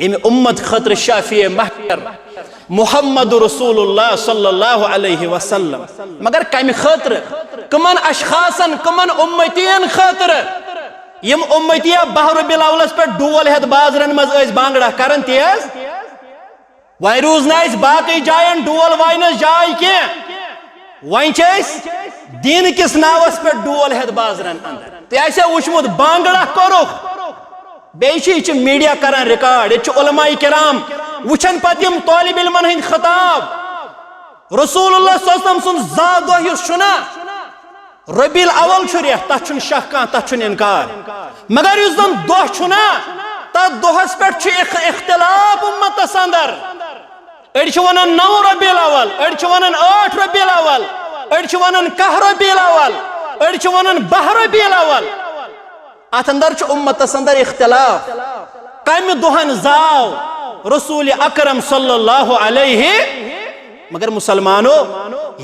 इन उम्मत खतर शाफी महकर मुहम्मद रसूलुल्लाह सल्लल्लाहु अलैहि वसल्लम मगर कम खतर कमन अशखासन कमन उम्मतियन खतर यम उम्मतिया बहर बिलावलस पे डोल हेत बाजरन मज बांगड़ा करन तेज वह रूज न बाकी जायन डोल वाइन जाय के वन दीन किस नावस पे डोल हेत बाजरन अंदर तो वुचमुत बांगड़ा करो बेच मीडिया करान रिकॉर्ड ये उलमाए किराम वुचन पत यम तालिब इल्मन हिंद खिताब रसूलुल्लाह सल्लल्लाहु अलैहि वसल्लम जा दह छुना रबील अवल रेत तथ शक तथ इनकार मगर इस जन दह छुना तथ दहस पे इख्तिलाफ उम्मतस अंदर अड़ वन 9 रबील अवल अड़ वन 8 रबील अवल अड़ वन 10 रबील अवल अड़ वन 12 रबील अवल अत अंदर उम्मतस अंदर इख्तिलाफ कम दुहन जाव रसूल अकरम सल्लल्लाहु अलैहि मगर मुसलमानो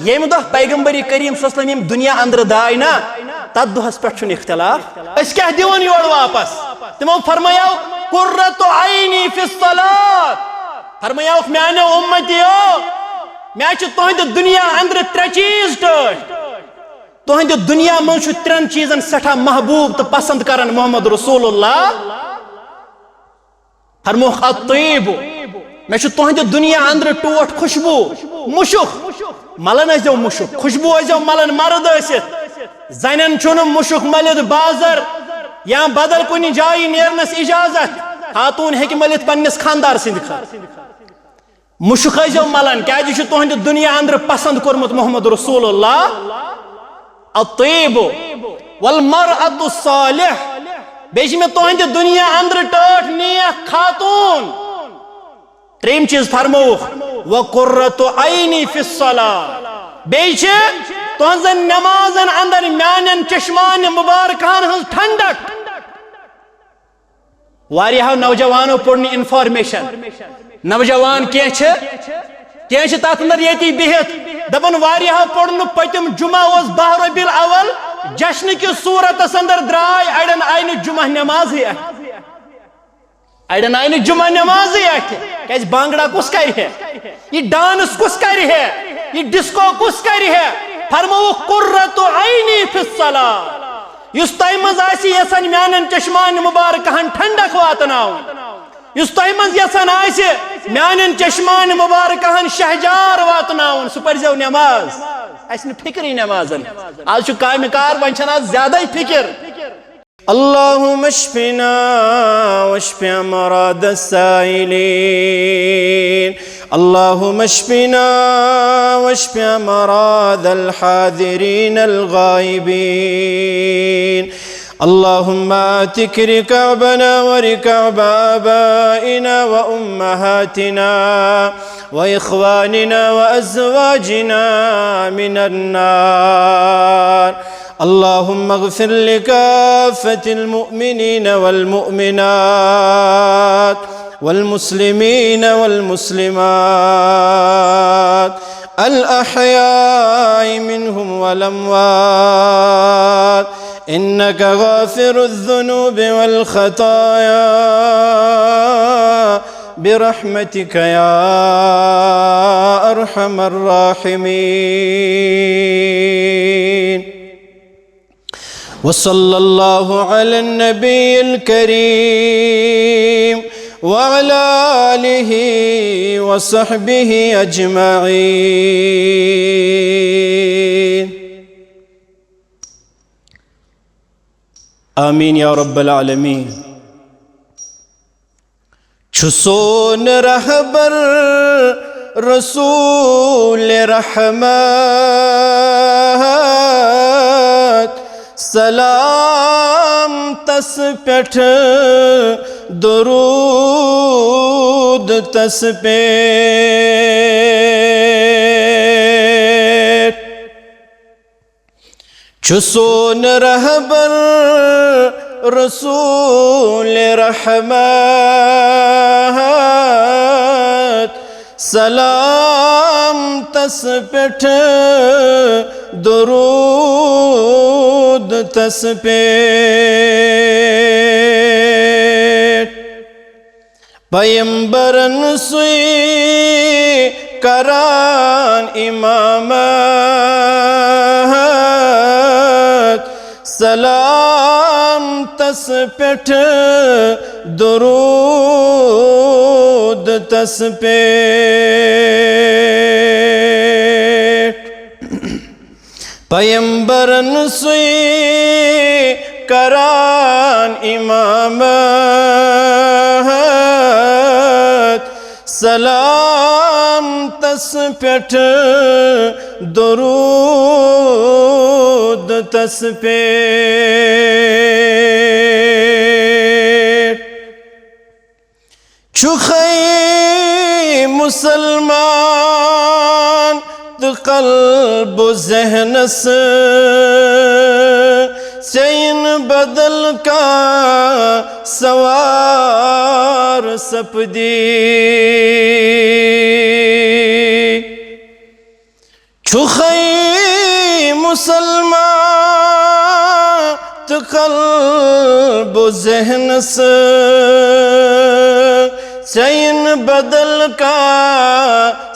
येम दह पैगंबरी करीम सल्लल्लाहु अलैहि वसल्लम दुनिया अंदर दाय ना तथ दुहस पे इख्तिलाफ अस क्या दिवन योर वापस तमो फरमायो कुर्रतु ऐनी फिस सलात फरमायो म्याने उम्मतियो मे तुहद दुनिया अंदर 3 चीज तुहद दुनिया मज 3 चीजन सठा महबूब तो पसंद करन मोहम्मद रसूलुल्लाह फरमो अत्तय्यिब मे तुहद दुनिया अंदर टोट खुशबू मुशुक मलन आजो मुशुक खुशबू आजो मलन मर्द जन चुन मुशुक मलित बाजर या बदल कुन जाय नेरनस इजाजत खातून हेक मलित पन्निस खानदार सिंद मुशुक आजो मलन क्या तुहद दुनिया अंदर पसंद कोरमुत मोहम्मद रसूलुल्लाह अत्तय्यिब वल मरअतु सालिह बेच में तुहद दुनिया अंदर टोट नेक खातून 3 चीज फरमो व कुर्रतु ऐनी फिस सलाह बेच तुहजन नमाजन अंदर म्यानन चश्मान मुबारकान हज ठंडक वारियाह नौजवानों पुरनी इंफॉर्मेशन नौजवान क्या तथ अंदर ये बिहित दपन वारियाह पुरन पतिम जुमा 12 रबील अवल जश्न की सूरत अंदर द्राय अड़न आय जुमा नमाज अड़न आय जुमा नमाज क्या बांगड़ा कुस कर है ये डांस कुस कर है ये डिस्को कुस कर है फरमो कुर्रतु ऐनी फिस सलाह युस तय मज आसी यसन म्यानन चश्मान मुबारकहन ठंडक वातनाउन युस तय मज यसन आसी म्यानन चश्मान मुबारकहन शहजार वातनाउन सु परजो नमाज अस फिक्र नमाजन आज काम कार वन ज्यादा फिक्र अल्लाहुम्मा अश्फिना वश्फि अमराद अस्साइलीन अल्लाहुम्मा अश्फिना वश्फि अमराद अल-हादिरीन अल-गाइबीन अल्लाहुम्मा आतिक रिकाबना व रिकाब आबाइना व उम्महातिना व इख्वानिना व अज़वाजिना मिनन नार अल्लाहुम्मा अग़फ़िर लिकाफ़्फ़तिल मुअमिनीन वल मुअमिनात वल मुस्लिमीन वल मुस्लिमात अल अहयाइ मिनहुम वल अमवात इन्नका गाफ़िरुज़्ज़ुनूबि वल ख़ताया बिरहमतिका या अरहमर राहिमीन वसल्लल्लाहु अला नबील करीम व अला आलिहि व सहबिहि अजमईन आमीन या रब्बल आलमीन छुसोन रहबर रसूल रहमत सलाम तस पेठ दुरूद तस पे छुसोन रहबर रसूल रहमत सलाम तस पेठ दुरूद तस पे पैगंबरन सुई करान इमामत सलाम तस पेठ दुरूद तस पे पैगंबरन सुई करान इमामत सलाम तस पेठ दुरूद तस पे चुखई मुसलमान तो कल्ब ज़हनस चैन बदल का सवार सपदी चुखई मुसलमान तो कल्ब ज़हनस चैन बदल का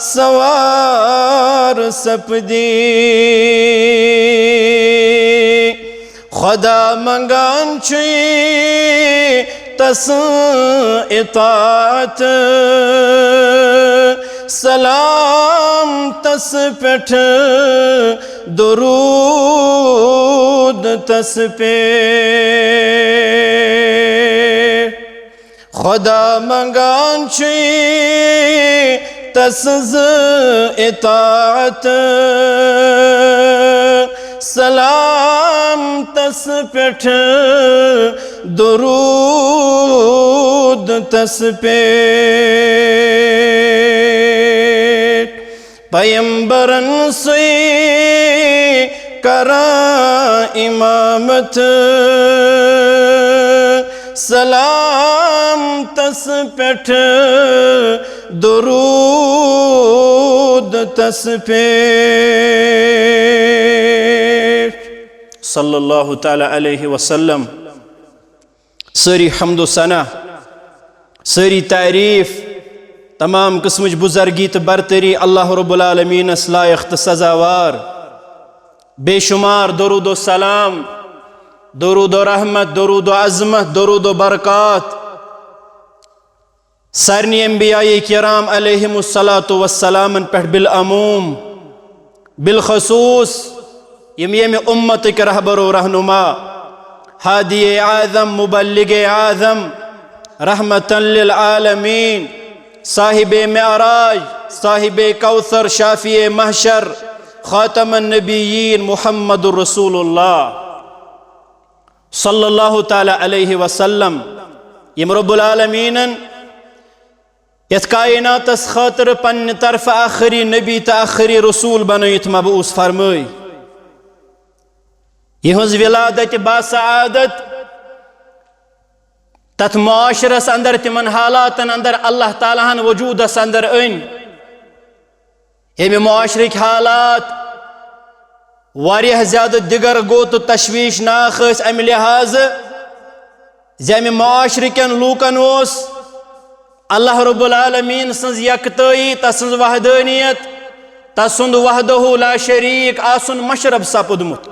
सवार सपदी खुदा मंगान छुई तस इताअत सलाम तस पेठ दुरूद तस पे खुदा मंगान छुई तस इताअत सलाम तस पेठ दुरूद तस पे पैगंबरन सुई करा इमामत सलाम तस पेठ दुरूद तस पे सल्लल्लाहु ताला अलैहि वसल्लम। सारी हम्दो सना सारी तारीफ तमाम किस्मच बुजर्गी तो बरतरी अल्लाह रब्बुल आलमीन लायक तो सजावार बेशुमार दरूद व सलाम दरूद व रहमत दरूद व अज़मत दरूद व बरक़ात सारनी अंबियाए किराम अलैहिमुस्सलातु वस्सलामन पेठ बिलअमूम बिलखसूस यम उम्मत के रहबर व रहनुमा हादी आज़म मुबल्लिग आज़म रहमतन लिल आलमीन साहिब मेअराज साहिब कौसर शाफी महशर ख़ातमुन नबिय्यीन मुहम्मदुर रसूलुल्लाह सल्लल्लाहु ताला अलैहि वसल्लम। यम रब्बुल आलमीनन यथ कायनातस खातिर पन्ने तरफ आखिरी नबी तो आखिरी रसूल बनयित मबऊस फरमाई यहज विलादत बासआदत तथ मुआशरस अंदर तिमन हालातन अंदर अल्लाह तालाहन वजूदस अंदर अन यम मुआशरिक हालात वारियाह ज्यादा दिगर गो तो तशवीशनाक अमि लिहाज जम मुआशरिकन लूकन ओस अल्लाह रब्बुल आलमीन सन्ज यकतई तसन्ज वहदानियत तसुंद वहदहु ला शरीक आसुन मशरब सपुदमुत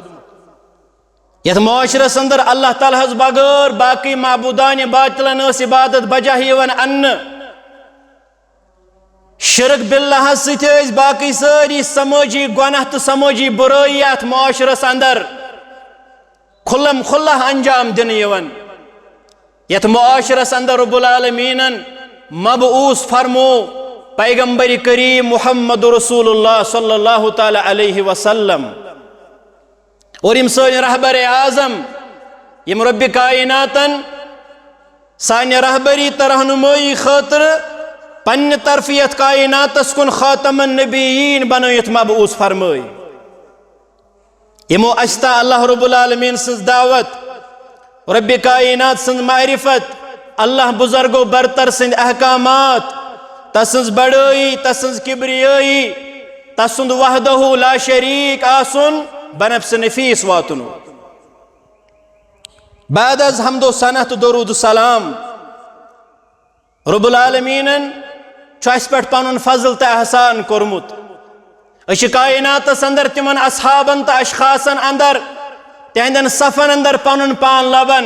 यथ मुआशरस अंदर अल्लाह ताला बगैर बाकी माबूदान बातिलन इबादत बजाह यवन अन्न शिरक बिल्लाह सत बाकी सारी समाजी गुनाह तो समाजी बुराई अथ मुआशरस अंदर खुल्लम खुल्ला अंजाम दिन यवन यथ मुआशरस अंदर रब्बुल आलमीनन मबऊस फरमो पैगंबर करीम मुहम्मद रसूलुल्लाह सल्लल्लाहु ताला अलैहि वसल्लम और यम सन रहबर आज़म यम रब्बि कायनातन सान्य रहबरी तो रहनुमाई खातिर पन्ने तरफियत कायनातस कुन ख़ातमुन नबिय्यीन बनयित मबऊस फरमाई यमो अस्ता अल्लाह रब्बुल आलमीन सन्ज दावत रब्बि कायनात सन्ज मारिफत अल्लाह बुजुर्गो बरतर सन्द अहकामात तसन्ज बड़ाई तसन्ज किब्रियाई तसुंद वहदहु ला शरीक आसुन बनफ्स नफीस वातुन बाद अज हमदो सनत दरूद सलाम रब्बुल आलमीनन अस पे पन फजल तो एहसान कोरमुत कायनातस अंदर तिमन असहाबन तो अशखासन अंदर तिहंदन सफन अंदर पन पान लबन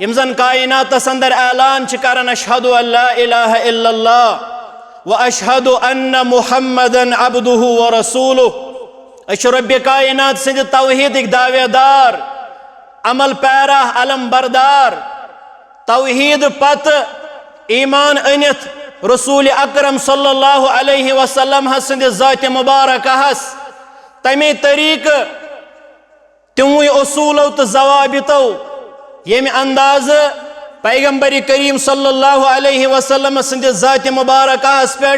यम जन कायनातस अंदर ऐलान करन अशहदु अल्ला इलाहा इल्लल्लाह व अशहदु अन्न मुहम्मदन अब्दुहु व रसूलुहु रब्बे कायनात सिंद तौहीदिक दावेदार अमल पैरा अलम बरदार तौहीद पत ईमान अनित रसूल अकरम सल्लल्लाहु अलैहि वसल्लम हसंद ज़ात मुबारक हस तमे तरीक तिमुई उसूलो तो जवाबितो यम अंदाज पैगंबर करीम सल्लल्लाहु अलैहि वसल्लम हसंद ज़ात मुबारक हस पे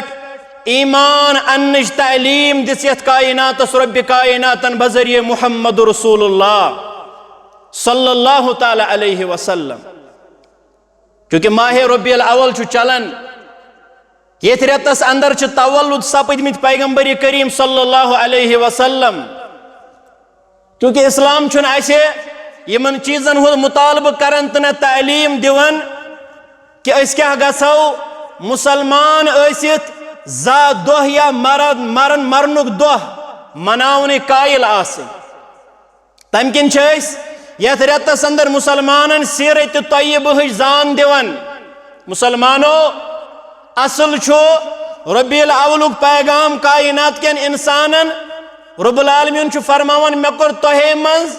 ईमान अन्नज तालीम दिस यथ कायनातस रब्बे कायनातन बजरिए मुहम्मद रसूलुल्लाह सल्लल्लाहु ताला अलैहि वसल्लम। क्योंकि माह रब्बिल अव्वल चलन ये रेतस अंदर तवल्लुद सपदमित पैगंबर करीम सल्लल्लाहु अलैहि वसल्लम। क्योंकि इस्लाम यमन चीजन हुद मुतालब करन तो तालीम दिवन कि क्या गो मुसलमान ऐसित जा दोह या मरन मरनुक दोह मनावने कायल आसन तम किन यथ रेतस अंदर मुसलमानन सीरत तय्यब जान दिवन। मुसलमानो असल रब्बिल अव्वलुक पैगाम कायनात केन इंसानन रब्बुल आलमीन फरमावन मे कोर तोहे मंज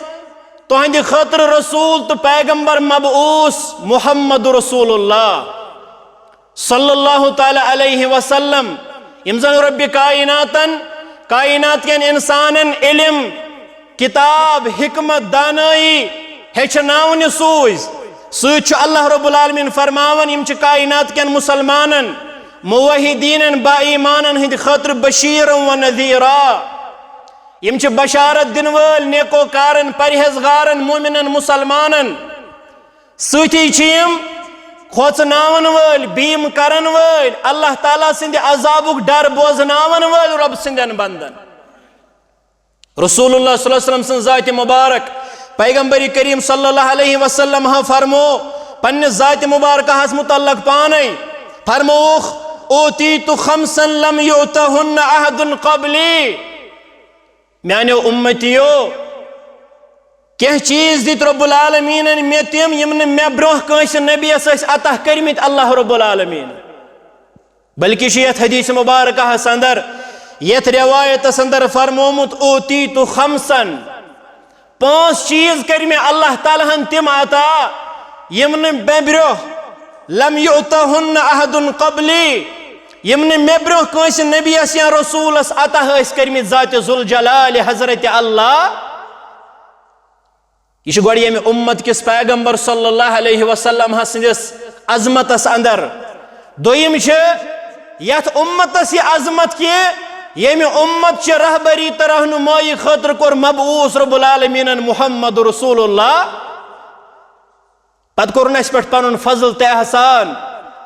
तुहंद खतर रसूल तो पैगंबर मबऊस मुहम्मद रसूलुल्लाह सल्लल्लाहु ताला अलैहि वसल्लम यम जन रब्बे कायनात केन इंसानन इल्म किताब हिकमत दानाई हेचनावन सूज सूच अल्लाह रब्बुल आलमीन फरमावन यम कायनात केन मुसलमानन मुवहिदीनन बाईमानन हिंद खतर बशीर व नज़ीरा यम बशारत दिन वल नेकोकारन परहेजगारन मोमिनन मुसलमानन सूती यम खोचनावन वल बीम करन वल अल्लाह ताला सिंद अजाबुक डर बोजनावन वल रब सिंदन बंदन। रसूलुल्लाह सल्लल्लाहु अलैहि वसल्लम ज़ात मुबारक पैगंबर करीम सल्लल्लाहु अलैहि वसल्लम फरमो पन्ने ज़ात मुबारक हस मुतल्लक पाने फरमोख ओतीतु खमसन लम युतहुन्न अहदुन क़ब्ली म्याने उम्मतियो क्या चीज दित रब्बुल आलमीन मे तिम यम मे ब्रोह कंस नबीस अता करमित अल्लाह रब्बुल आलमीन बल्कि यथ हदीस मुबारक हस अंदर यथ रिवायतस अंदर फरमोमुत ओतीतु खमसन 5 चीज कर मे अल्लाह ताला तिम अता यम मे ब्रोह लम युतहुन्न अहदुन क़ब्ली यम मे ब्रोह कंस नबीस या रसूलस अता करमित ज़ात ज़ुल जलाल हजरत अल्लाह। यह गोड़ यम उम्मत किस पैगंबर सल्लल्लाहु अलैहि वसल्लम हसंदिस अजमतस अंदर दोयम यथ उम्मतस यह अजमत कि यम उम्मत च रहबरी तो रहनुमाई खतर कोर मबऊस रब्बुल आलमीन मुहम्मद रसूलुल्लाह पत कोरन अस पे पन फजल तो एहसान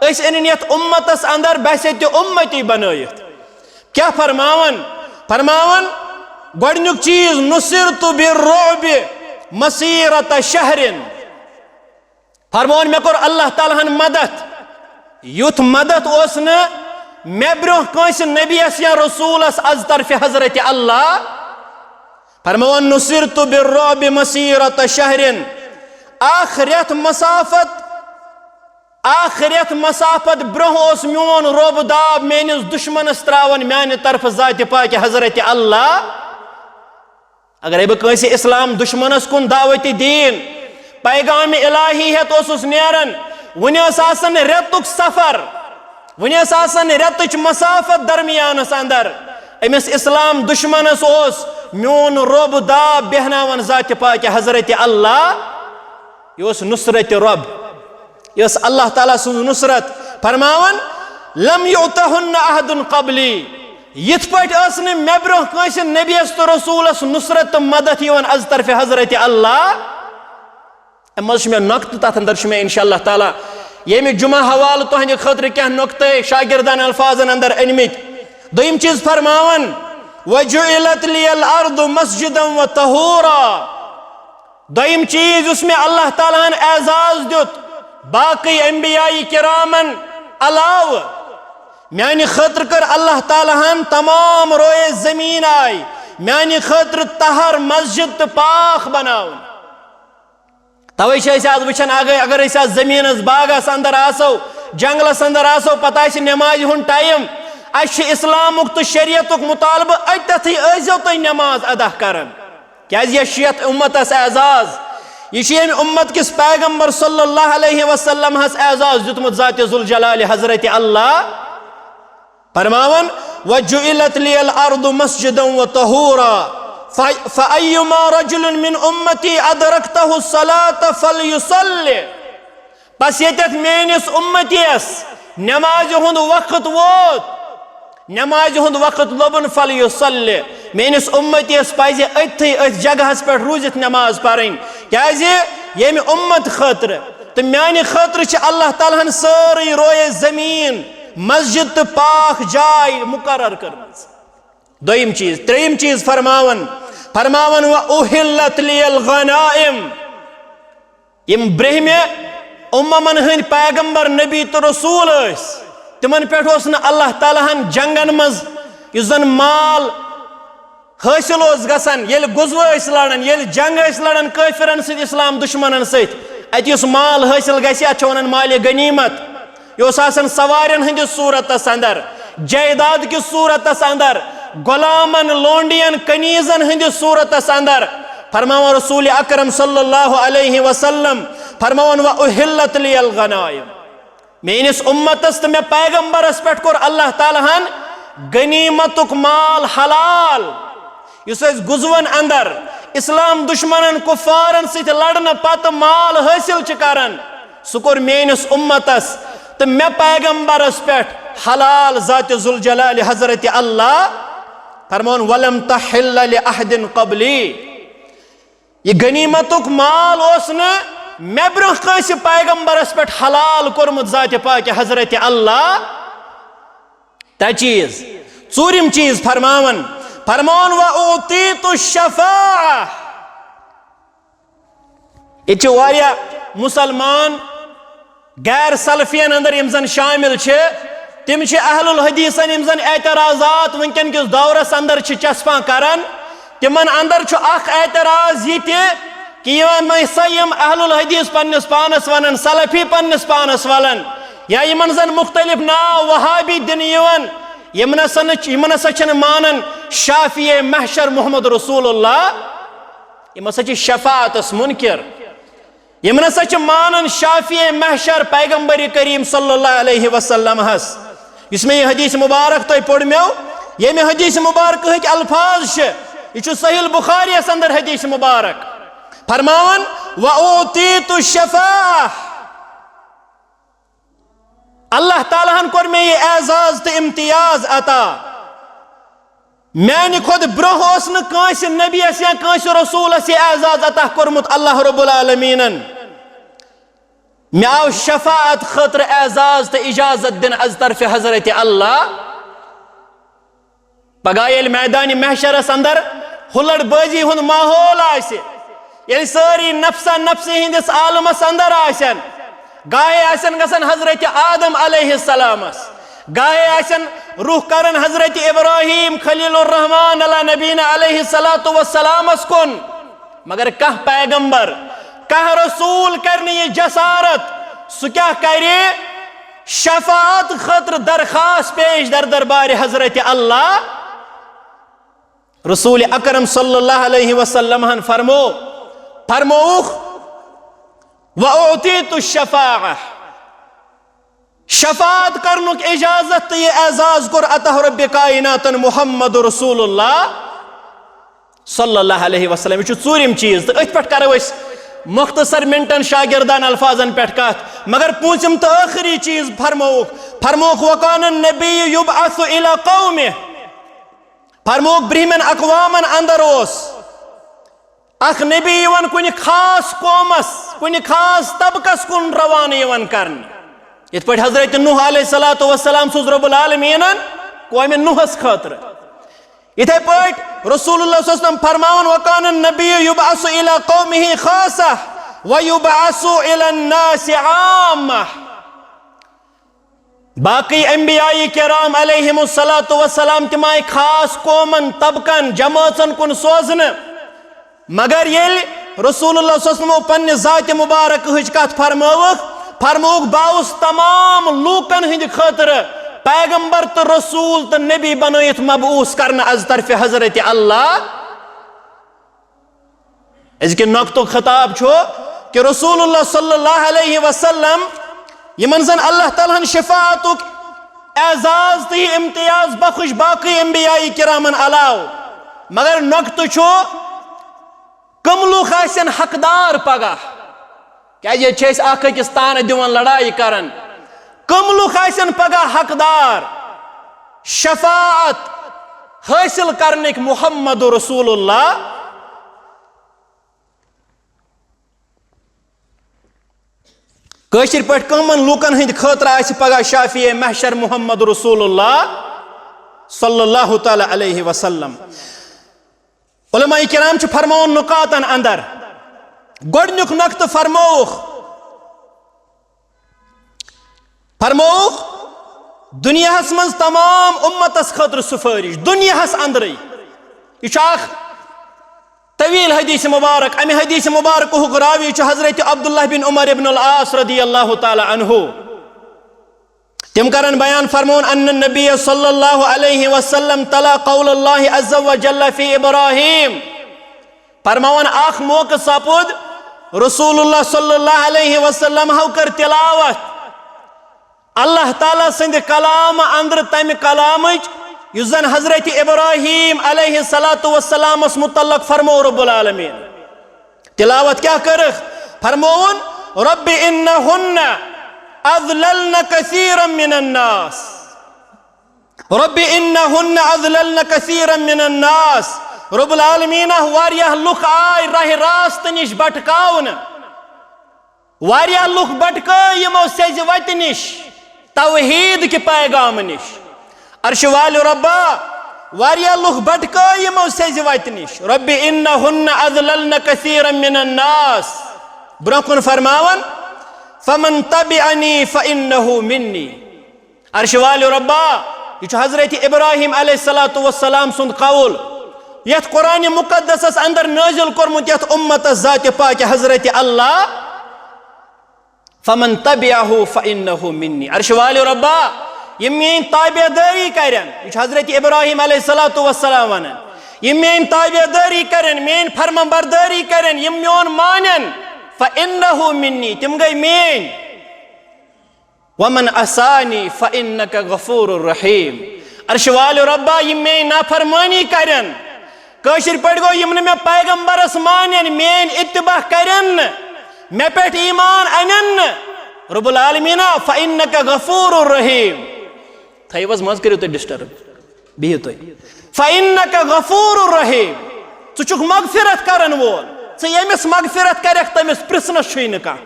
अन यथ उम्मतस अंदर बसे तो उम्मती बनयित क्या फरमावन गोडनुक चीज नुसिरतु बिर्रुअब मसीरत शहरिन फरमान मे कोर अल्लाह ताला मदद युथ मदद ओस न मे ब्रोह कंस नबीस या रसूलस अज तरफ हजरत अल्लाह फरमान नुसिरतु बिर्रुअब मसीरत शहरिन आखिरत मसाफत ब्रोह ओस मोन रोब दाब मेनिस दुश्मनस त्रावन म्याने तरफ ज़ात पाक हजरत अल्लाह। अगर बह कंस इस्लाम दुश्मनस कुन दावत दीन पैगाम इलाही हेत ओसुस नेरन वनिस आसन रेतुक सफर वनिस आसन रेतुच मसाफत दरमियानस अंदर अमिस इस्लाम दुश्मनस ओस मोन रोब दाब बेहनावन ज़ात पाक हजरत अल्लाह। यह नुसरत रब यह अल्लाह ताला सुन नुसरत फरमावन लम युतहुन्न अहदुन क़ब्ली यथ पट मे ब्रोह कंस नबीस तो रसूलस नुसरत तो मदद अज तरफ हजरत अल्लाह। मज मे नुक्त तथ अंदर मे इंशाअल्लाह ताला ये जुमा हवाल तुहंद खतर क्या नुक्त शागिर्दान अल्फाजन अंदर अनमित। दोयम चीज फरमावन वजुइलत लियल अर्दु मस्जिदन व तहूरा दोयम चीज उसमें अल्लाह ताला एजाज दुत बाकी अंबियाई किरामन अलाव म्यानि खतर कर अल्लाह ताला हन तमाम रोए जमीन आई म्यानि खतर तहर मस्जिद तो पाक बनावन तवे आज वुचान अगर जमीन बागस अंदर आसो जंगलस अंदर आसो पता नमाज हुन टाइम अश इस्लामुक तो शरीयतुक मुतालबा अतथी ऐजो तुम नमाज अदा करन क्या यह उम्मतस एजाज यह उम्मत किस पैगंबर सल्लल्लाहु अलैहि वसल्लम हस एजाज दितमुत ज़ात जुल जलाल हजरत अल्लाह फरमावन वजुइलत लियल अर्दु मस्जिदन व तहूरा फअय्युमा रजुलन मिन उम्मती अदरकतहु सलात फलयुसल्लि बस यतत मेनिस उम्मतियस नमाज हुंद वक्त वोत नमाज हुंद वक्त लोबन फलयुसल्लि मेनिस उम्मतियस पाइजे अथी जगहस पे रूजित नमाज पढ़न क्या ये उम्मत खतर तो म्यानि खतर अल्लाह ताला सारी रोए जमीन मस्जिद तो पाक जाय मुकर्रर करमज दोयम चीज त्रेयम चीज फरमावन व उहिल्लत लियल गनाइम यम ब्रह्मे उम्ममन हंद पैगंबर नबी तो रसूल तिमन पे अल्लाह ताला जंगन मज जन माल हासिल गसान ये गुजव लड़न ये जंग लड़न काफिरन सत इस्लाम दुश्मनन सत माल हासिल गन माल गनीमत यह सवारन हंदिस सूरतस अंदर जायदाद की सूरतस अंदर गुलामन लोंडियन कनीजन हंदिस सूरतस अंदर फरमावन रसूल अकरम सल्लल्लाहु अलैहि वसल्लम फरमावन व उहिल्लत लियल गनाइम मेनिस उम्मतस तो मे पैगंबरस पे कोर अल्लाह ताला हन गनीमतुक माल हलाल युस गुजवन अंदर इस्लाम दुश्मनन कुफारन सत लड़न पत माल हासिल करन सह कोर मेनिस उम्मतस तो मे पैगंबरस पे हलाल ज़ात जुल जलाल हजरत अल्लाह फरमान वलम तहिल्ल लिअहदिन क़ब्ली ये गनीमतुक माल मे ब्रोह कंस पैगंबरस पे हलाल कोरमुत ज़ात पाक हजरत अल्लाह त चीज चूरिम चीज फरमावन व ऊतीतु शफाअ ये मुसलमान गैर सलफियन अंदर यम जन शामिल तिम अहलुल हदीसन यम जन एतराजात वनकन किस दौरस अंदर चस्पा करन तिमन अंदर एतराज ये कि यम अहलुल हदीस पन्निस पानस वनन सलफी पन्निस पानस वलन या यमन जन मुख्तलिफ नाव वहाबी दिन यवन यम नसा मानन शाफिए महशर मोहम्मद रसूलुल्लाह यम हसा शफाअतस मुनकिर यम नसा मानन शाफिए महशर पैगंबर करीम सल्लल्लाहु अलैहि वसल्लम हस इसमें यह हदीस मुबारक तो पढ़ो ये में हदीस मुबारक अल्फाज यह सहीह बुखारी अंदर हदीस मुबारक फरमावन व ऊतीतु शफाअ अल्लाह ताला हन कोर में ये एजाज तो इम्तियाज अता मैंने खुद ब्रोह कंस नबीस या कंस रसूलस ये एजाज अता कोरमुत अल्लाह रब्बुल आलमीनन मे आव शफाअत खतर एजाज तो इजाजत दिन अज तरफ हजरत अल्लाह पगह ये मैदान महशरस अंदर हुलड़ बाजी हुन माहौल ये सारी नफ्सा नफ्सी हिंदिस आलमस अंदर आसन गाये आसन गसन हजरत आदम अलैहिस्सलामस गाये आसन रुख करन हजरत इब्राहिम खलीलुर रहमान अला नबीना अलैहिस्सलातु वस्सलामस कुन मगर कह पैगंबर कह रसूल करने ये जसारत सु क्या करे शफाअत खतर दरखास्त पेश दर दरबार हजरत अल्लाह रसूल अकरम सल्लल्लाहु अलैहि वसल्लम हन फरमौख व ऊतीतु शफाअ शफाअत करनुक इजाजत तो ये एजाज कोर अता रब्बे कायनातन मुहम्मद रसूलुल्लाह सल्लल्लाहु अलैहि वसल्लम यह चूरिम चीज तो अथ पे करो मुख्तसर मिनटन शागिर्दान अल्फाजन पे कत मगर पूछम तो आखिरी चीज फरमौख वकान नबी युबअसु इला कौमिह फरमौख ब्रह्मन अकवामन अंदर अख नबी यवन कुन खास कौमस कुन खास तबकस कुन रवान यवन करन इत पे हजरत नूह अलैहिस्सलातु वस्सलाम सुज रब्बुल आलमीनन कौम नूहस खतर इथे पे रसूलुल्लाह सल्लल्लाहु अलैहि वसल्लम फरमावन वकान नबी युबअसु इला कौमिही खासा व युबअसु इला अन्नास आम्मा बाकी अंबियाई किराम अलैहिमुस्सलातु वस्सलाम तम आय खास कौमन तबकन जमातन कुन सोजन मगर येल रसूलुल्लाह सल्लल्लाहु अलैहि वसल्लम पन्ने जात मुबारक हज कथ फरमौक बाउस तमाम लूकन हिंद खतर पैगंबर तो रसूल तो नबी बनयत मबूस करना अज तरफ हजरत अल्लाह इसके नक्तो खिताब छो कि रसूलुल्लाह सल्लल्लाहु अलैहि वसल्लम यमन जन अल्लाह ताला शफाअतुक एजाज तो इम्तियाज बख्श बाकी अंबियाई किरामन अलाव मगर नक्तो छो कम लुक आसन हकदार पगह क्या ये चेस अकिस तान दिवन लड़ाई करन कम लुक आसन पगह हकदार शफाअत हासिल करने मुहम्मद रसूलुल्लाह कशिर पे कमन लूकन हंद खतर पगह शाफी महशर मुहम्मद रसूलुल्लाह सल्लल्लाहु तआला अलैहि वसल्लम उलमाए किराम फरमान नुकातन अंदर गोडनुक नक्त फरमौख दुनियास मज तमाम उम्मतस खतर सुफारिश दुनियास अंदर यह तवील हदीस मुबारक अमे हदीस मुबारक रावी हजरत अब्दुल्लाह बिन उमर इब्न अल-आस रदियल्लाहु ताला अन्हु तिम करन बयान फरमौन अन्न नबी सल्लल्लाहु अलैहि वसल्लम तला कौलुल्लाहि अज़्ज़ा व जल्ल फी इब्राहीम फरमावन आख मौके सपुद रसूलुल्लाह सल्लल्लाहु अलैहि वसल्लम हव कर तिलावत अल्लाह ताला संद कलाम अंदर तम कलामच युजन हजरत इब्राहीम अलैहि सलातु वस्सलाम मुतल्लक फरमो रब्बुल आलमीन तिलावत क्या कर फरमौन रब्बि इन्नहुन्ना अज़लल्न कसीरन मिनन नास रब्बि इन्नहुन्ना अज़लल्न कसीरन मिनन नास रब्बुल आलमीन वारियाह लुक आय राह रास्त निश भटकावन वारियाह लुक भटकाय यमो सेज वत निश तौहीद के पैगाम निश अर्श वाले रब्बा वारिया लुक भटकाय यमो सेज वत निश रब्बि इन्नहुन्ना अज़लल्न कसीरन मिनन नास ब्रोकुन फरमावन फमन तबिअनी फइन्नहु मिन्नी अर्श वाले रब्बा यह हजरत इब्राहीम अलैहिस्सलातु वस्सलाम सुंद कौल यथ कुरान मुकद्दसस अंदर नाजिल कोरमुत यथ उम्मतस जात पाक हजरत अल्लाह फमन तबिअहु फइन्नहु मिन्नी अर्श वाले रब्बा यम मेन ताबेदारी करन यह हजरत इब्राहीम अलैहिस्सलातु वस्सलाम वनन यम मेन ताबेदारी करन मेन फरमाबरदारी करन यम मेन मानन फइन्नहु मिन्नी तिम गई मेन वमन असानी फइन्नक गफूरुर रहीम अर्श वाले रब्बा यम मेन नाफरमानी करन कशिर पे गो यम मे पैगंबरस मानन मेन इत्तिबा करन मे पे ईमान अनन रब्बुल आलमीन फइन्नक गफूरुर रहीम थैवस मज करियो तुम डिस्टर्ब बिहियो तुम फइन्नक गफूरुर रहीम चुक मगफिरत करन वोल यमिस मगफिरत करख तमिस प्रश्नस कह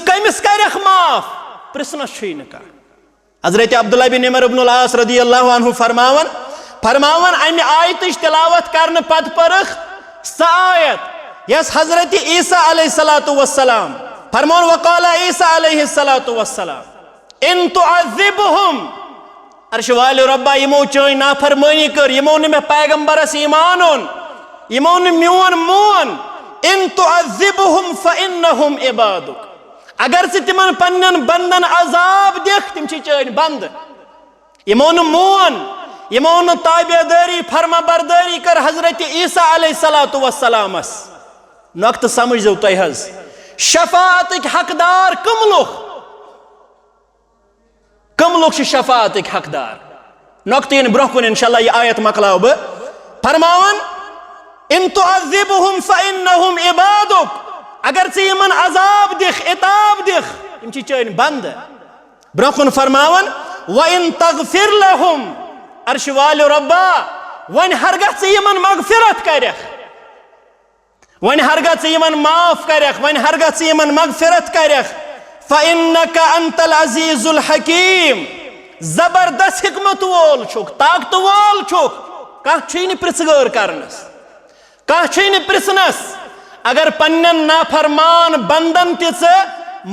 कमिस करख माफ प्रश्नस हजरत अब्दुल्लाह बिन उमर इब्न अल-आस रदियल्लाहु अन्हु फरमावन अमि आयतच तिलावत करने पत परख स आयत यस हजरत ईसा अलैहिस्सलातु वस्सलाम फरमान वकाला ईसा अलैहिस्सलातु वस्सलाम इन तुअज़िबहुम अर्श वाले रब्बा यमो चोई नाफरमानी कर यमो ने पैगंबरस ईमान ओन यमो ने म्योन मोन इन तुअज़िबहुम फइन्नहुम इबादुक अगर से तिमन पन्नन बंदन अजाब देख तिम छी चोई बंद यमो ने मोन यमो ने ताबेदारी फरमाबरदारी कर हजरत ईसा अलैहिस्सलातु वस्सलामस नक्त समझ जो तुम हज शफाअत हकदार कम लोग शफाअत हकदार नक्त इन ब्रोकुन इंशाल्लाह ये आयत मकलाव बह फरमावन इन तुअज़िबहुम फइन्नहुम इबादुक अगर से यमन अजाब दिख इताब दिख यम छी चैन बंद ब्रोकुन फरमावन व इन तगफिर लहुम अर्श वाले रब्बा वन हरगत से यमन मगफिरत करख वन हरगत से यमन माफ करख वन हरगत से यमन मगफिरत करख फइन्नक अंतल अजीजुल हकीम जबरदस्त हिकमत वोल छुक ताकत वोल छुक कह छी प्रिसगर करनस कह छी प्रिसनस अगर पन्नन नाफरमान बंदन ति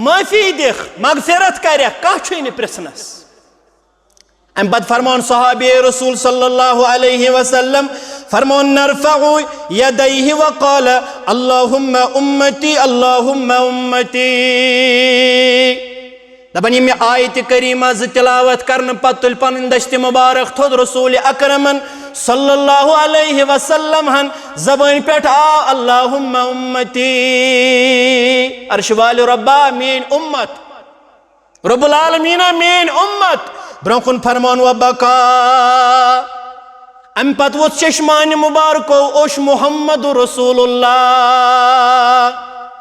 माफी दिख मगफिरत करख कह छी प्रिसनस अम पत फरमान सहाबी रसूल सल्लल्लाहु अलैहि वसल्लम फरमान नरफउ यदैहि व क़ाल अल्लाहुम्मा उम्मती अल्लाहुम्मा उम्मती। दपन यम आयत करीमा ज तिलावत करन पत तुल पन दश्त मुबारक थोद रसूल अकरमन सल्लल्लाहु अलैहि वसल्लम हन ज़बान पेट आ अल्लाहुम्मा उम्मती। अर्श वाले रब्बा मेन उम्मत, रब्बुल आलमीना मेन उम्मत। ब्रोकुन फरमान व बका अम पत वो चश्मान मुबारको ओश मुहम्मद रसूलुल्लाह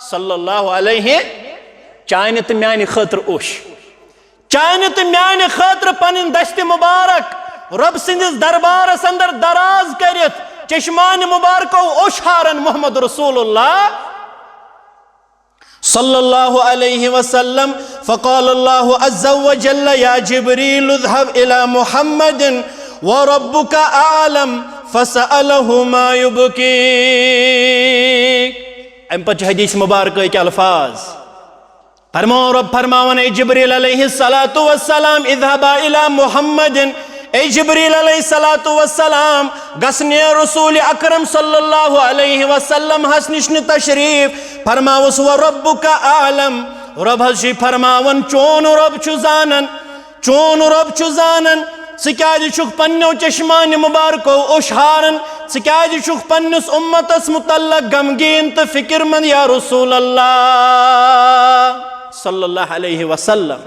सल्लल्लाहु अलैहि चायन तो म्यान खतर ओश, चायन तो म्यान खतर पन दश्त मुबारक रब सिंदिस दरबारस अंदर दराज करित चश्मान मुबारको ओश हारन मुहम्मद रसूलुल्लाह सल्लल्लाहु अलैहि वसल्लम। फ़क़ाल अल्लाहु अज़्ज़ा व जल्ल या जिब्रील इज़हब इला मुहम्मदिन व रब्बुका आलम फ़सअलहु मा युबकी। अम पच हदीस मुबारक के अल्फाज फरमाओ रब फरमावन ए जिब्रील अलैहिस्सलातु वस्सलाम इज़हबा इला मुहम्मदिन, ए जिब्रील अलैहिस्सलातु वस्सलाम गसने रसूल अकरम सल्लल्लाहु अलैहि वसल्लम हस निश्न तशरीफ फरमावस व रब्बुका आलम, रब हसी फरमावन चोन रब छु जानन, चोन रब छु जानन सिक्याज छुक पन्नो चश्मान मुबारको ओशहारन, सिक्याज छुक पन्नस उम्मतस मुतल्लक गमगीन तो फिक्रमंद या रसूल अल्लाह सल्लल्लाहु अलैहि वसल्लम।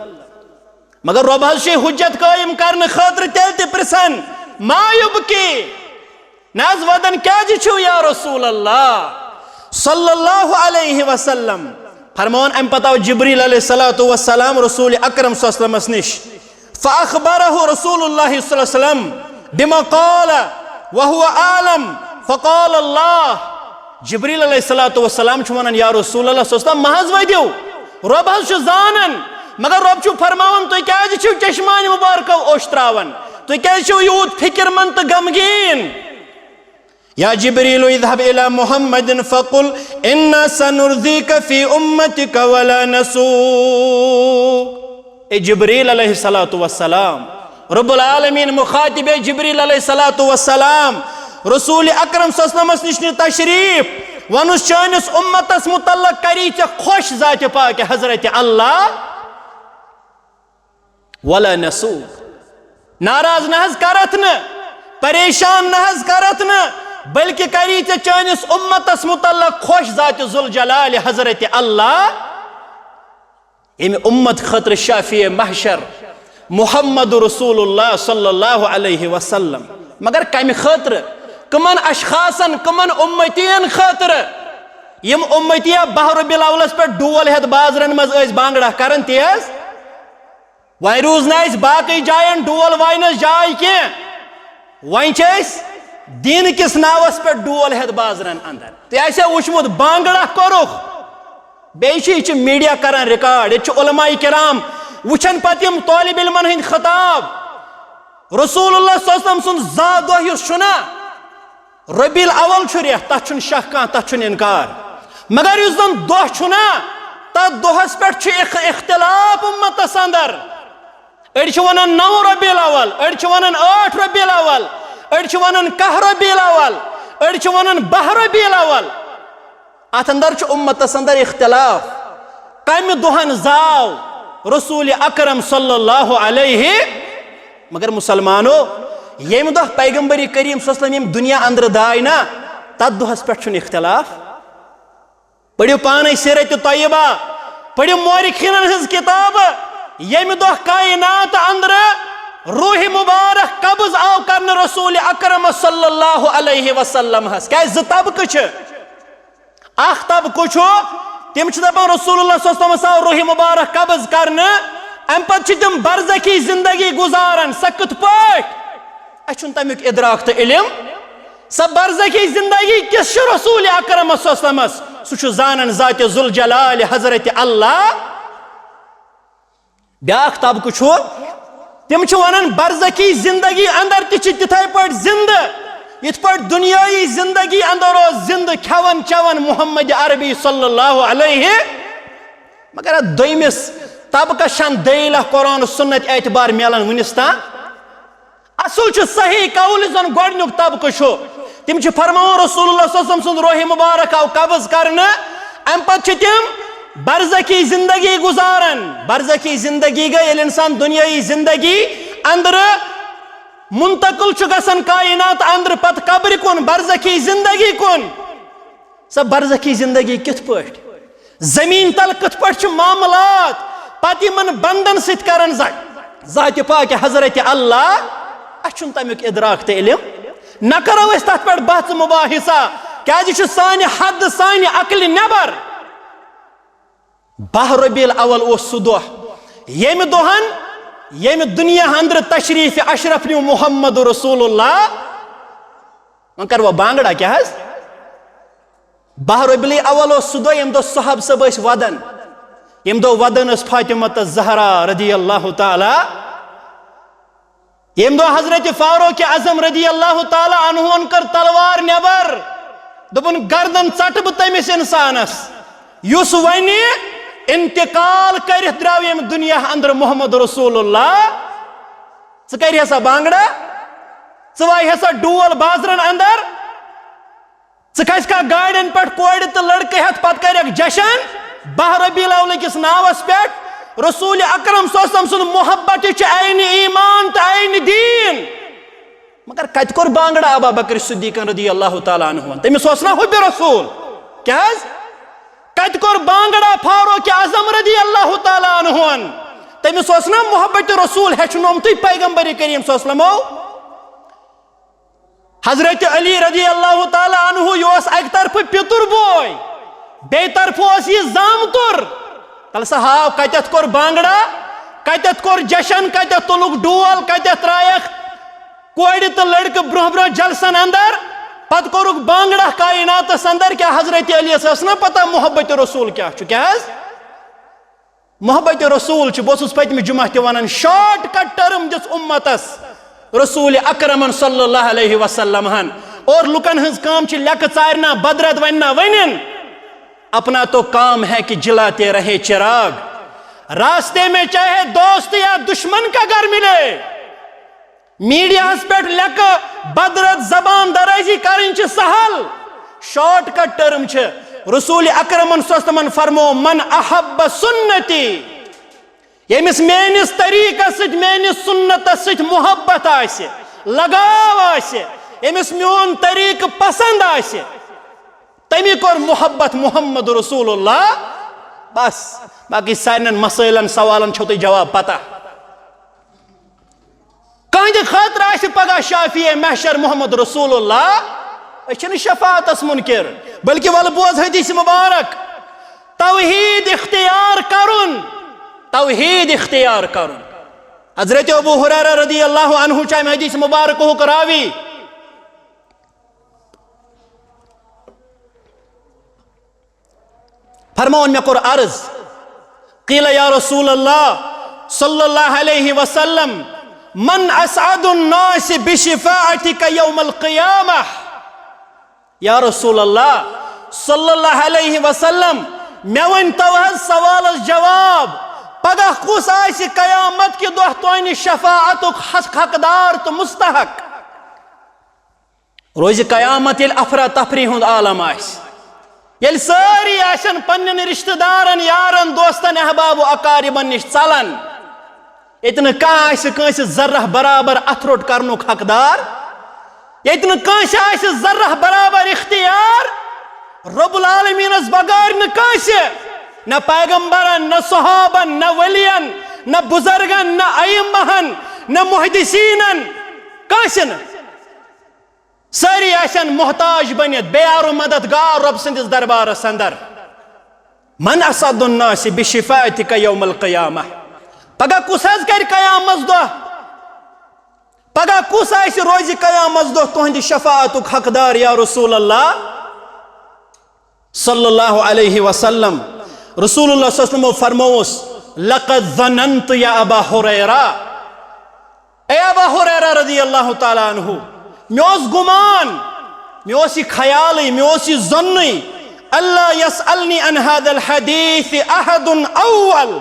मगर रब हसी हुज्जत कायम करने खातिर तेल ते प्रसन मायुब की नाज वदन क्या छु या रसूल अल्लाह सल्लल्लाहु अलैहि वसल्लम। फरमान अम पताव जिब्रील अलैहिस्सलातु वस्सलाम रसूल अकरम सल्लल्लाहु अलैहि वसल्लम निश फ़अख़बरहु रसूलुल्लाह सल्लल्लाहु अलैहि वसल्लम बिमा क़ाल व हुवा आलम फ़क़ाल अल्लाह। जिब्रील अलैहिस्सलातु वस्सलाम छु वनन या रसूल अल्लाह सल्लल्लाहु अलैहि वसल्लम महज वदियो रब हस छु जानन, मगर रब छु फरमावन तुई क्या छु चश्मान मुबारक ओश त्रावन, तुई क्या छु यूत फिक्रमंद गमगीन। या जिब्रील इज़हब इला मुहम्मदिन फ़क़ुल इन्ना सनुर्ज़ीका फ़ी उम्मतिका वला नसू। ए जिब्रील अलैहिस्सलातु वस्सलाम रब्बुल आलमीन मुखातिब जिब्रील अलैहिस्सलातु वस्सलाम रसूल अकरम सल्लल्लाहु अलैहि वसल्लम निश तशरीफ वनुस चानिस उम्मतस मुतल्लक करी चे खुश ज़ात पाक हज़रत अल्लाह वला नसू। नाराज नहज करत न, परेशान नहज करत न, बल्कि करी चे चानिस उम्मतस मुतल्लक खुश ज़ात जुल जलाल हज़रत अल्लाह। इम उम्मत खतर शाफी महशर मुहम्मद रसूलुल्लाह सल्लल्लाहु अलैहि वसल्लम। मगर कम खतर कमन अशखासन कमन उम्मतियन खतर यम उम्मतिया बहर बिलावलस पे डोल हेत बाजरन मज बांगड़ा करन तेज वह रूज न बाकी जायन डोल वाइनस जाय के वह दीन किस नावस पे डोल हेत बाजरन अंदर ते वुचमुत बांगड़ा करुख बेच मीडिया करान रिकॉर्ड ये उलमाए किराम वुचन पत यम तालिब इल्मन हिंद खिताब रसूलुल्लाह सल्लल्लाहु अलैहि वसल्लम सुन जा दह युस छुना रबील अवल छु रेत तथ छुन शक कहां तथ छुन इनकार, मगर युस जन दह छुना तथ दहस पे इख्तिलाफ उम्मतस अंदर। अड़ वनान 9 रबील अवल, अड़ वनान 8 रबील अवल, अड़ वनान 10 रबील अवल, अड़ वनान 12 रबील अवल। अत अंदर उम्मतस अंदर इख्तिलाफ कम दुहन जाव रसूल अकरम सल्लल्लाहु अलैहि। मगर मुसलमानो यम दह पैगंबरी करीम सल्लल्लाहु अलैहि वसल्लम दुनिया अंदर दाय ना तथ दुहस पे इख्तिलाफ। पढ़ो पान सीरत तय्यबा, पढ़ो मौरिखीन हज किताब यम दह कायनात अंदर रूह मुबारक कब्ज आव कर रसूल अकरम सल्लल्लाहु अलैहि वसल्लम हस क्या तबक़ अख तबक़ तिम दपान रसूलुल्लाह सल्लल्लाहु अलैहि वसल्लम रूह मुबारक कब्ज कर अम पे तम बरज़खी जिंदगी गुजारान स कत पे तमिक इदराक तो इल्म स बरज़खी जिंदगी किस रसूल अकरम सल्लल्लाहु अलैहि वसल्लम सह जानन ज़ात जुल जलाल हज़रत अल्लाह। ब्याख तबक़ तिम वनान बरज़खी जिंदगी अंदर तिथे पे जिंद इत पे दुनियाई जिंदगी अंदर जिंद खेवन चवन मुहम्मद अरबी सल्लल्लाहु अलैहि। मगर दोमिस तबक़स दलील कुरान सुन्नत एतबार मिलान वनिस तान असल सही कौल जन गोडनुक तबक तिम फरमान रसूलुल्लाह सल्लल्लाहु अलैहि वसल्लम रोह मुबारक आव कब्ज करने अम पत तिम बरज़की जिंदगी गुजारन। बरज़की जिंदगी गई ये इंसान दुनियाई जिंदगी अंदर मुंतकिल गसन कायनात अंदर पत कब्र कुन बरज़की जिंदगी कुन। सब बरज़की जिंदगी कित पट जमीन तल कित पट मामलात पत यमन बंदन सित करन ज़ात पाक हजरत अल्लाह अछुन तमिक इदराक ते इल्म न करो अस तथ पे बहस मुबाहिसा क्या सानि हद सानि अकल नबर। 12 रबीउल अव्वल सह दोह यम दोहन यम दुनिया अंदर तशरीफ अशरफ न्यू मुहम्मद रसूलुल्लाह वन कर वो बांगड़ा क्या 12 रबीउल अव्वल सह दोह यम दो साहब सब वदन यम दो वदन फातिमा ज़हरा रदियल्लाहु ताला यम दो हजरत फारूक आजम रदियल्लाहु ताला अन्हु कर तलवार नबर दोपन गर्दन चट बह तमिस इंसानस युस वन इंतकाल कर द्राव यम दुनिया अंदर मोहम्मद रसूलुल्लाह कर हसा बांगड़ा वाय हसा डोल बाजरन अंदर खस का गाड़न पे कोड़ तो लड़के हथ पत कर जशन 12 रबीउल अव्वल किस नावस पे रसूल अकरम सल्लल्लाहु अलैहि वसल्लम मोहब्बत ऐन ईमान तो ऐन दीन मगर कत कोर बांगड़ा अबू बकर सिद्दीक रदियल्लाहु ताला अन्हु तमिस ओस ना हुब रसूल क्या कत कोर बांगड़ा फारूक आजम रदियल्लाहु ताला अन्हु तमिस ओस ना मोहब्बत रसूल हेचनोमत पैगंबर करीम सल्लल्लाहु अलैहि वसल्लम हजरत अली रदियल्लाहु ताला अन्हु यह अक तरफ पितुर बोय बे तरफ यह जामतुर तल सा हाव कत कोर बांगड़ा कत कोर जशन कत तुलुक डोल कत त्रायक कोड़ तो लड़क ब्रोह ब्रोह जलसन अंदर पत कोरुक बांगड़ा कायनात अंदर क्या हजरत अली ना पता मोहब्बत रसूल क्या मोहब्बत रसूल बहुत पतम जुमा वन शॉर्टकट टर्म दिस उम्मतस रसूल अकरमन सल्लल्लाहु अलैहि वसल्लम और लुकन हज काम लेक चारना बदरत वनना वन अपना तो काम है कि जलाते रहे चिराग रास्ते में चाहे दोस्त या दुश्मन का घर मिले मीडिया पे लेक बदरत जबान दराजी कर सहल शॉर्टकट टर्म रसूल अकरमन सल्लल्लाहु फरमो मन अहब्ब सुन्नती यमिस मेनिस तरीका सित मेनिस सुन्नत सित मोहब्बत आसे लगाव आसे यमिस मोन तरीक पसंद आसे तमी कोर मोहब्बत मोहम्मद रसूलुल्लाह बस बाकी सारन मसलन सवालन छो तुम जवाब पता कह खतर आस पगह शाफी महशर मोहम्मद रसूलुल्लाह शफातस मुनकिर बल्कि वल बोज हदीस मुबारक तौहीद इख्तियार करुन तौहीद इख्तियार करुन हजरत अबू हुरैरा रदियल्लाहु अन्हु चाहे हदीस मुबारक हो करावी फरमान में कोर अर्ज क़ील या रसूल अल्लाह सल्लल्लाहु अलैहि वसल्लम मन असअदुन नास बिशिफाअतिका यौमल क़ियामह या रसूल अल्लाह सल्लल्लाहु अलैहि वसल्लम मे वन तवह सवाल जवाब पगह कुस आसि क़यामत के दोह तोनि शफाअतुक हकदार तो मुस्तहक रोज क़यामत ये अफरा तफरी हुंद आलम आसि ये सारी आशन पन्न रिश्तेदारन यारन दोस्तन अहबाब अकारिबन निश चलन ये कस जर्रह बराबर अथरोट करनुक हकदार ये कस जर्रह बराबर इख्तियार रब्बुल आलमीनस बगार न पैगंबरन न सहाबन न वलियन न बुजुर्गन न अइम्महन न मुहद्दिसीनन कस सारी आशन मोहताज बनित बेयारो मददगार रब सिंदिस दरबारस अंदर मन असदुन नास बिशिफाअतिका यौमल क़ियामह पगह कुस कर क़यामत दोह पगह कुस रोज क़यामत दोह तुहंद शफाअतुक हकदार या रसूल अल्लाह सल्लल्लाहु अलैहि वसल्लम रसूलुल्लाह सल्लल्लाहु अलैहि वसल्लम फरमोस लक़द ज़ननतु या अबा हुरैरा ए अबा हुरैरा रज़ियल्लाहु ताला अन्हु मे गुमान मे ख्याल मे जन अल्लाह यसअलनी अन हादल हदीस अहदुन अव्वल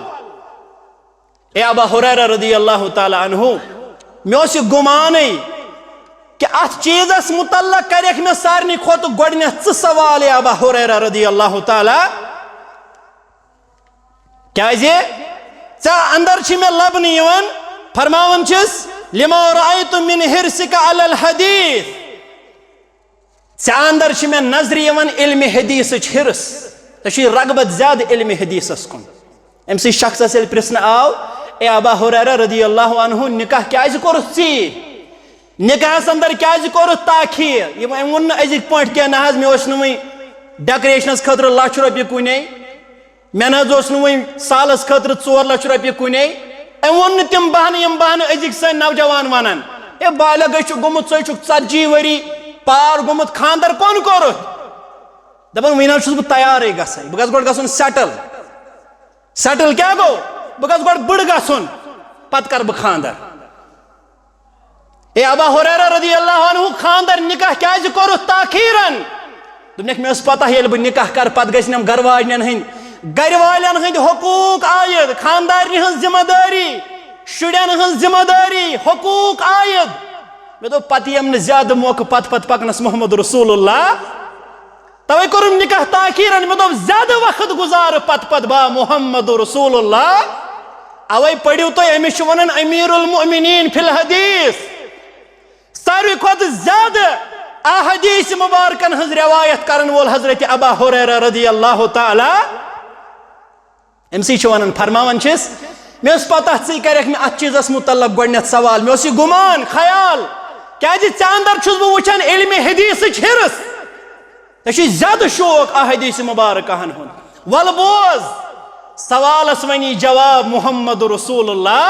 ए अबा हुरैरा रज़ियल्लाहु ताला अन्हु मे गुमान कि अत चीजस मुतल्लक कर मे सारे खोत गोडनेथ सवाल अबा हुरैरा रदियल्लाहु ताला क्या अंदर मे लबन फरमावन लिमा रअयतु मिन हिर्सिका अलल हदीस अंदर मे नजर इल्म हदीस हिरस रगबत ज्यादा इल्म हदीसस कुन अमस शख्स प्रश्न आव ए अबा हुरैरा रदियल्लाहु अन्हु निकाह क्या कोरुथ निकाहस अंदर क्या कोरुथ ताखीर वो अजिक पॉइंट क्या ना मे डेकोरेशन खतर ₹1,00,000 कुने मे ना सालस खतर ₹4,00,000 कुने वो तम बहान अजिक सन नौजवान वनान ए बालग गोमुत 40 वरी पार गोमुत खानदर कौन कोरुथ दपान वन बह तैयार गसन बह गोड गसन सेटल क्या गो बह गोड बड़ गसन पत कर बह खानदर ए अबा हुरैरा रदियल्लाहु अन्हु खानदर निकाह क्या कोरुथ ताखीरन दोपनक मे पता ये बह निकाह कर पत गम घर वालन हंद हकूक आयद खानदारनि हंज जिम्मेदारी शुरन हंज जिम्मेदारी हकूक आयद मे दो पत यम ज्यादा मौका पत पत पकनस मोहम्मद रसूलुल्लाह तवे कोरुम निकाह ताखीरन मे दो ज्यादा वक्त गुजार पत पत बा मोहम्मद रसूलुल्लाह अवै पढ़ियो तो अमिस वनन अमीरुल मुमिनीन फिल हदीस सारी खुद ज्यादा अहदीस मुबारकन हंज रिवायत करन वोल हजरत अबा हुरैरा रदियल्लाहु ताला अमसी वन फरमावन मे पता कर अत चीजस मुतल्लक गोडनेथ सवाल मे गुमान ख्याल क्या अंदर बह वुचान इल्म हदीस हिरस ज्यादा शौक अहदीस मुबारकहन हुन वल बोज सवालस वनी जवाब मोहम्मद रसूलुल्लाह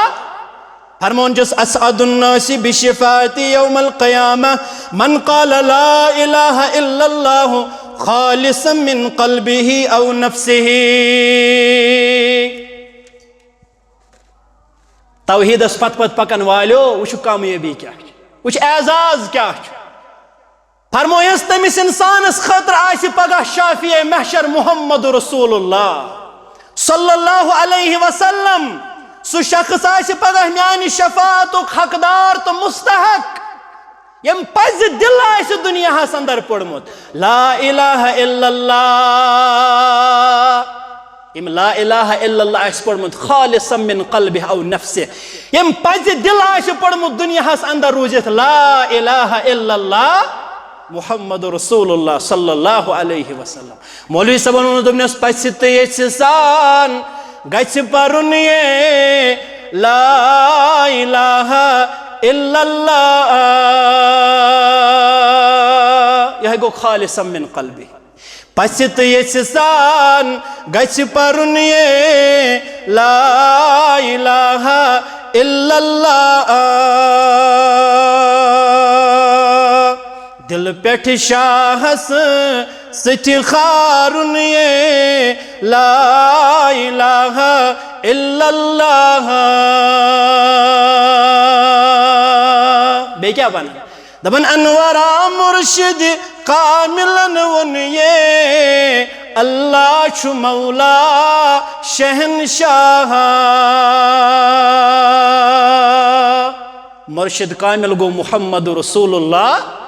फरमान असअदुन्नासि बिशिफाति यौमल क़ियामह मन क़ाल ला इलाहा इल्लल्लाह खालिसन मिन क़ल्बिही औ नफ्सिही तौहीदस पत पत पकन वालो वो कामयाबी क्या वो एजाज क्या फरमायस तमिस इंसानस खतर आसि पगह शाफिए महशर मोहम्मद रसूलुल्लाह सल्लल्लाहु अलैहि वसल्लम सु शख्स आसि पगह म्यानि शफाअतुक हकदार तो मुस्तहक यम पज दिल आसि दुनियाहस अंदर पड़मुत ला इलाहा इल्लल्लाह यम ला इलाहा इल्लल्लाह आसि पड़मुत खालिसन मिन क़ल्बिही औ नफ्सिही यम पज दिल आसि पड़मुत दुनियाहस अंदर रूजित ला इलाहा इल्लल्लाह मुहम्मद रसूलुल्लाह सल्लल्लाहु अलैहि वसल्लम मौलवी सबन दोपनस पसित यसान गछ परुन ये ला इलाहा इल्लल्लाह यह गो खालिसन मिन क़ल्बी पसित यसान गछ परुन ये ला इलाहा इल्लल्लाह दिल पेठ शाहस सिठ खारुन ये ला इलाहा इल्लल्लाह बे क्या बना दबन अनवरा मुर्शिद कामिलन वन ये अल्लाह छु मौला शहनशाह मुर्शिद कामिल गो मोहम्मद रसूलुल्लाह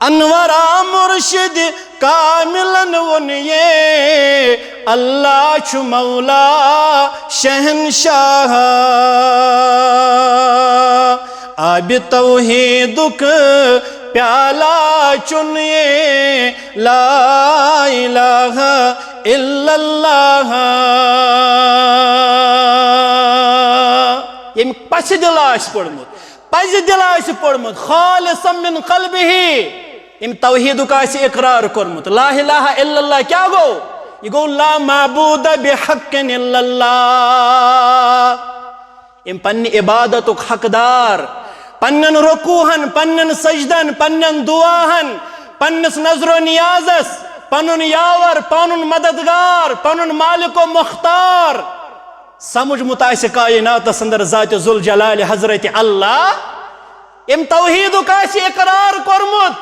अनवरा मुर्शिद कामिलन वन ये अल्लाह छु मौला शहनशाह आब तौहीदुक प्याला चुन ये ला इलाहा इल्लल्लाह यम पस दिल आसि पड़मुत पज दिल आसि पड़मुत खालिसन मिन क़ल्बिही यम तौहीदुक आसि इकरार कोरमुत ला इलाहा इल्लल्लाह क्या गो ये गो ला माबूद बिहक्किन इल्लल्लाह यम पन्नि इबादतुक हकदार पन्नन रुकूहन पन्नन सजदन पन्नन दुआहन पन्नस नजरो नियाजस पनुन यावर पनुन मददगार पनुन मालिको मुख्तार समझ मुतासिक कायनात अंदर जात जुल जलाल हजरत अल्लाह यम तौहीदुक आसि इकरार कोरमुत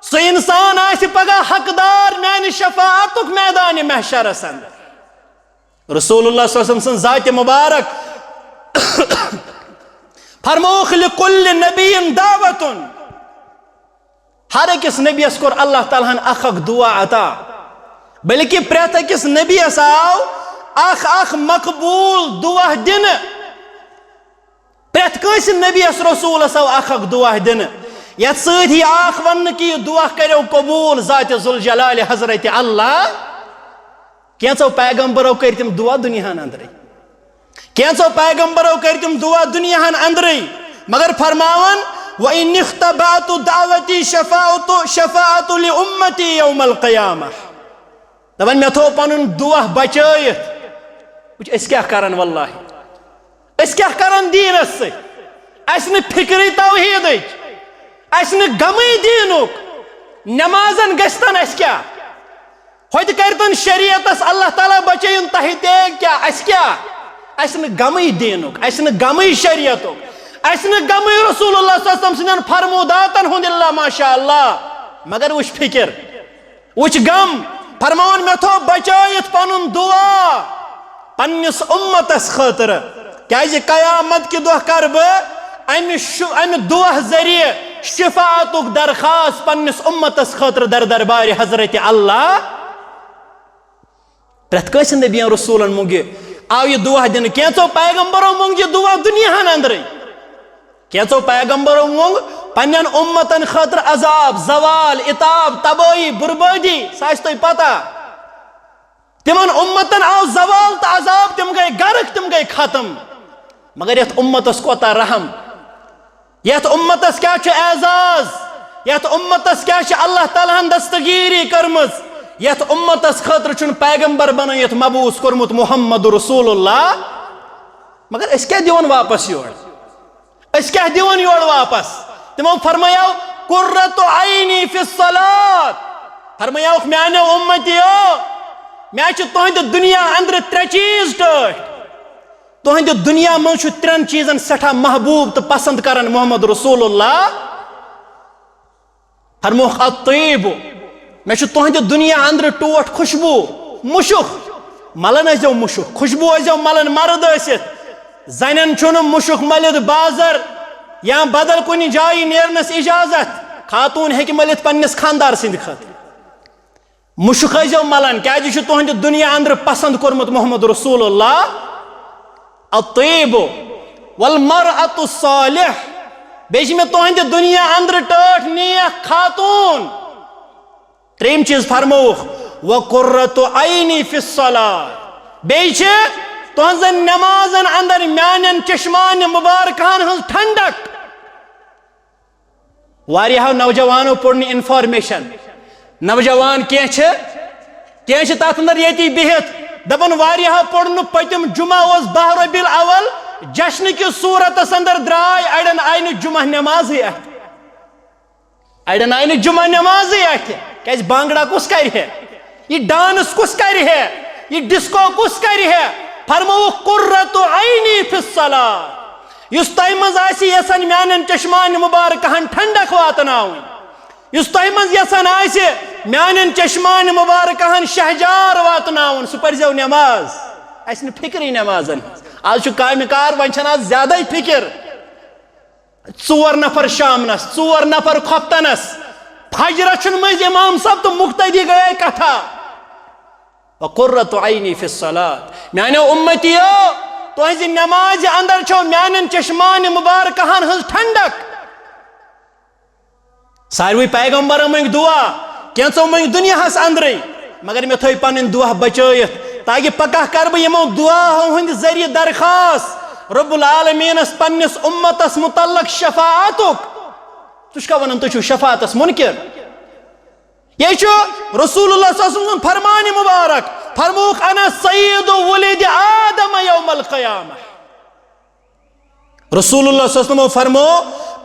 सो इंसान आसि पगह हकदार म्यानि शफाअतुक मैदान महशरस अंदर रसूलुल्लाह सल्लल्लाहु अलैहि वसल्लम जात मुबारक फरमोख लिकुल्ल नबीन दावतुन, हर अकिस नबियस कोर अल्लाह ताला अख दुआ अता, बल्कि प्रेत अकिस नबियस आव अख मकबूल दुआ दिन, प्रेत कंस नबियस रसूलस आव अख दुआ दिन, यत सही आख वन कि दुआ करो कबूल ज़ात जुल जलाल हजरत अल्लाह। कैंचो पैगंबरों कर तिम दुआ दुनिया अंदर, कैंचो पैगंबरों कर तिम दुआ दुनिया अंदर, मगर फरमावन व इन इख्तबातु दावती शफाअतु लि उम्मती यौमल क़यामह, दपन मे थो पनुन दुआ बचायित। अस क्या करन वल्लाहि, अस क्या करन दीनस से, अस न फिक्र तौहीद, अस न गमी दीनुक, नमाजन गस्तन अस क्या होत करतन शरीयतस अल्लाह ताला बचयन तहि क्या अस क्या, अस न गमी दीनुक, अस न गमी शरीयतुक, अस न गमी रसूलुल्लाह सल्लल्लाहु अलैहि वसल्लम फरमूदातन हुंद इल्ला माशाअल्लाह, मगर वुच फिक्र वुच गम। फरमान मे थो बचायित पनुन दुआ पन्निस उम्मतस खातिर, क्याज कयामत कि दुआ कर अमि दुआ जरिए शिफाअतुक दरखास्त पन्निस उम्मतस खातिर दर दरबार हजरत अल्लाह। प्रत कस नबियन रसूलन मुंगे आव यह दुआ दिन, कैंचो पैगंबरों मुंग यह दुआ दुनिया अंदर, कैंचो पैगंबरों मुंग पन्न उम्मतन खातिर अजाब जवाल इताब तबाही बर्बादी, साइस पता तिमन उम्मतन आव जवाल तो अजाब, तिम गए गर्क, तिम गए खत्म, मगर यथ उम्मतस कोता रहम, यथ उम्मतस क्या एजाज, यथ उम्मतस क्या अल्लाह ताला दस्तगीरी करमज, यथ उम्मतस खातिर चुन पैगंबर बनयत मबूस कोरमुत मुहम्मद रसूलुल्लाह, मगर अस क्या दिवन वापस योर, अस क्या दिवन योर वापस। तिमो फरमायो कुर्रतु ऐनी फिस सलात, फरमायो म्याने उम्मतियो मे तुहद दुनिया अंदर त्रे चीज टठ, तुहद दुनिया मज त्रेन चीजन सठा महबूब तो पसंद करन मोहम्मद रसूलुल्लाह। फरमोख अत्तय्यिब, मे तुहद दुनिया अंदर टोट खुशबू मुशुक, मलन आजो मुशुक, खुशबू आजो मलन, मर्द आसित जन चुन मुशुक मलित बाजर या बदल कुन जाय नेरनस इजाजत, खातून हेक मलित पन्निस खानदार सिंद खातिर, मुशुक आजो मलन, क्या तुहद दुनिया अंदर पसंद कोरमुत मोहम्मद रसूलुल्लाह। अत्तय्यिब वल मरअतु सालिह, बेच में तुहद दुनिया अंदर टठ नेक खातून। त्रेम चीज फरमोख व कुर्रतु ऐनी फिस सलात, बेच तुहजन नमाजन अंदर म्यानन चश्मान मुबारकहन हज ठंडक। वारियाह नौजवानों पुरन इन्फॉर्मेशन, नौजवान क्या तथ अंदर ये बिहित दपन वारियाह पुरन पतिम जुमा 10 रबीउल अव्वल जश्न की सूरत अंदर द्राय, अड़न आय न जुमा नमाज अथ, अड़न आय न जुमा नमाज अथ, क्या बांगड़ा कुस कर है, ये डांस कुस कर है, ये डिस्को कुस कर है। फरमो कुर्रतु ऐनी फिस सलात, युस तय मज आसि यसन म्यानन चश्मान मुबारकहन ठंडक वातनाउन, युस तय मज यसन आसि म्यानन चश्मान मुबारकहन शहजार वातनाउन, सु परजो नमाज। अस न फिक्र नमाजन, आज कामिकार वन आज ज्यादा फिक्र। 4 नफर शामनस, 4 नफर खोफ्तनस, फजर मज इमाम सब तो मुक्तदी गए कथा। कुर्रतु ऐनी फिस सलात, म्याने उम्मतियो तुहज नमाज अंदर छो म्यानन चश्मान मुबारकहन हज ठंडक। सारवी पैगंबर मंग दुआ, कैंचो मंग दुनिया हस अंदर, मगर मे थो पन दुआ बचायित, ताकि पक्का कर बह यमो दुआ हंद जरिए दरखास्त रब्बुल आलमीनस पन्निस उम्मतस मुतल्लक शफाअतुक। तुश का वनन तुछु शफाअतस मुनकिर, ये रसूलुल्लाह सल्लल्लाहु अलैहि वसल्लम फरमान मुबारक, फरमूख अना सय्यदु वुलिद आदम यौमल क़यामह। रसूलुल्लाह सल्लल्लाहु अलैहि वसल्लम फरमो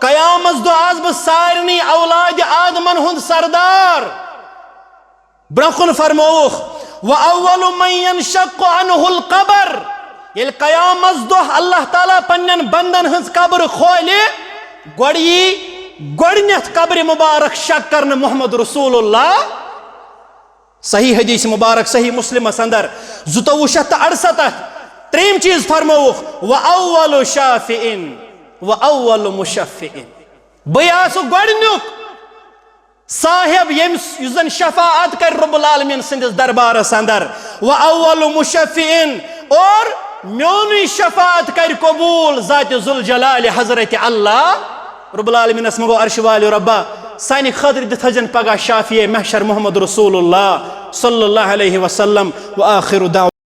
कयामत दो आज बह सारनी औलाद आदमन हुंद सरदार। ब्रखुन फरमोख व अव्वलु मन यनशक्कु अनहुल क़ब्र, ये कयामत दो अल्लाह ताला पन्नन बंदन हंस कब्र खोले, गोड़ी गोड़नथ कब्र मुबारक शक करन मोहम्मद रसूलुल्लाह। सही हदीस मुबारक सही मुस्लिम अंदर 2268। त्रीम चीज फरमोख व अव्वलु शाफिइन, व अव्वल मुशफ़्फ़िइन। बय आसु गोडन्युक साहिब यम शफाअत कर रब्बुल आलमीन सिंदिस दरबारस अंदर, व अव्वल मुशफ़्फ़िइन, और म्योनी शफाअत कर कबूल ज़ात ज़ुल जलाल हज़रत अल्लाह रब्बुल आलमीन मगो अर्श वाले रब्बा सानि खतर दिथजन पगा शाफिए महशर मोहम्मद रसूलुल्लाह सल्लल्लाहु अलैहि वसल्लम। व आखिरु दावा।